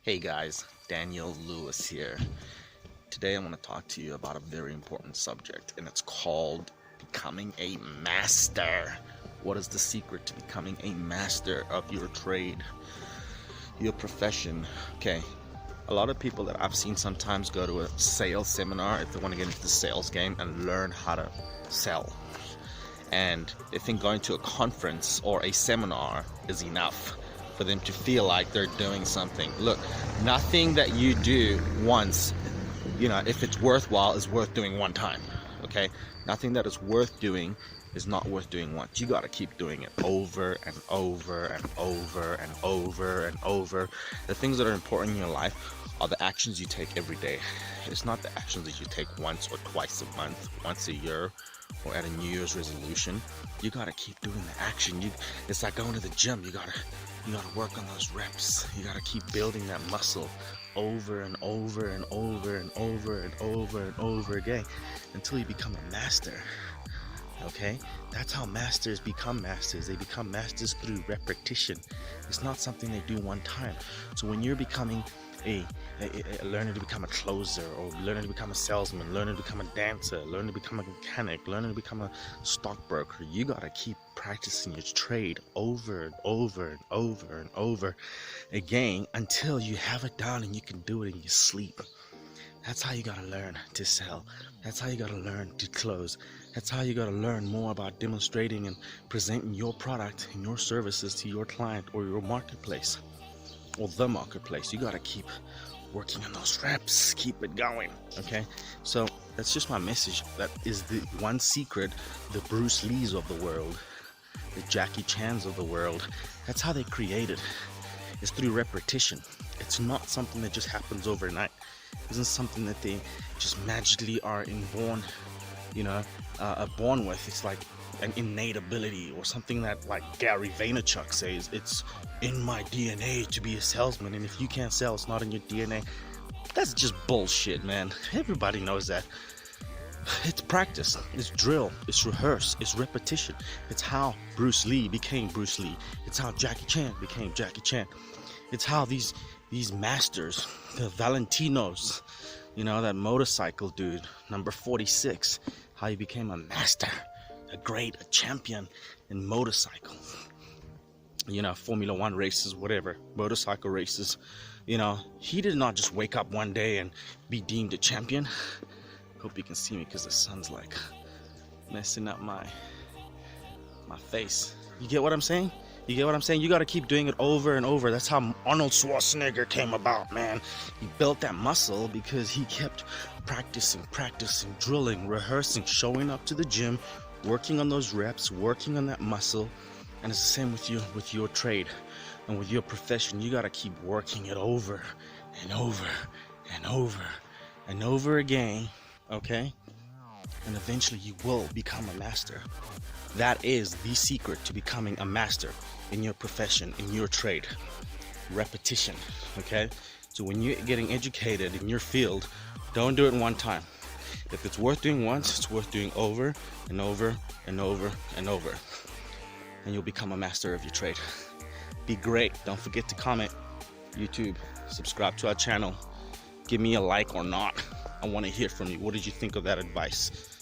Hey guys, Daniel Lewis here. Today I want to talk to you about a very important subject, and it's called becoming a master. What is the secret to becoming a master of your trade, your profession? Okay, a lot of people that I've seen sometimes go to a sales seminar if they want to get into the sales game and learn how to sell. And they think going to a conference or a seminar is enough for them to feel like they're doing something. Look, nothing that you do once, if it's worthwhile, is worth doing one time. Okay? Nothing that is worth doing is not worth doing once. You got to keep doing it over and over and over and over and over. The things that are important in your life are the actions you take every day. It's not the actions that you take once or twice a month, once a year, or at a New Year's resolution. You gotta keep doing the action. It's like going to the gym. You gotta work on those reps. You gotta keep building that muscle over and over and over and over and over and over again until you become a master. Okay, that's how masters become masters. They become masters through repetition. It's not something they do one time. So when you're becoming a learning to become a closer, or learning to become a salesman, learning to become a dancer, learning to become a mechanic, learning to become a stockbroker, you gotta keep practicing your trade over and over and over and over again until you have it down and you can do it in your sleep. That's how you gotta learn to sell. That's how you gotta learn to close. That's how you gotta learn more about demonstrating and presenting your product and your services to your client or your marketplace or the marketplace. You gotta keep working on those reps, keep it going. Okay, so that's just my message. That is the one secret. The Bruce Lees of the world, the Jackie Chans of the world, that's how they created. It's through repetition. It's not something that just happens overnight. It isn't something that they just magically are born with. It's like an innate ability or something that, like Gary Vaynerchuk says, it's in my DNA to be a salesman, and if you can't sell, it's not in your DNA. That's just bullshit, man. Everybody knows that. It's practice, it's drill, it's rehearse, it's repetition. It's how Bruce Lee became Bruce Lee. It's how Jackie Chan became Jackie Chan. It's how these masters, the Valentinos, that motorcycle dude, number 46, how he became a master, a champion in motorcycles. Formula One races, whatever, motorcycle races. He did not just wake up one day and be deemed a champion. Hope you can see me because the sun's like messing up my face. You get what I'm saying? You got to keep doing it over and over. That's how Arnold Schwarzenegger came about, man. He built that muscle because he kept practicing, drilling, rehearsing, showing up to the gym, working on those reps, working on that muscle. And it's the same with you, with your trade and with your profession. You got to keep working it over and over and over and over again, okay? And eventually you will become a master. That is the secret to becoming a master in your profession, in your trade. Repetition, okay? So when you're getting educated in your field, don't do it in one time. If it's worth doing once, it's worth doing over and over and over and over. And you'll become a master of your trade. Be great. Don't forget to comment, YouTube, subscribe to our channel. Give me a like or not. I want to hear from you. What did you think of that advice?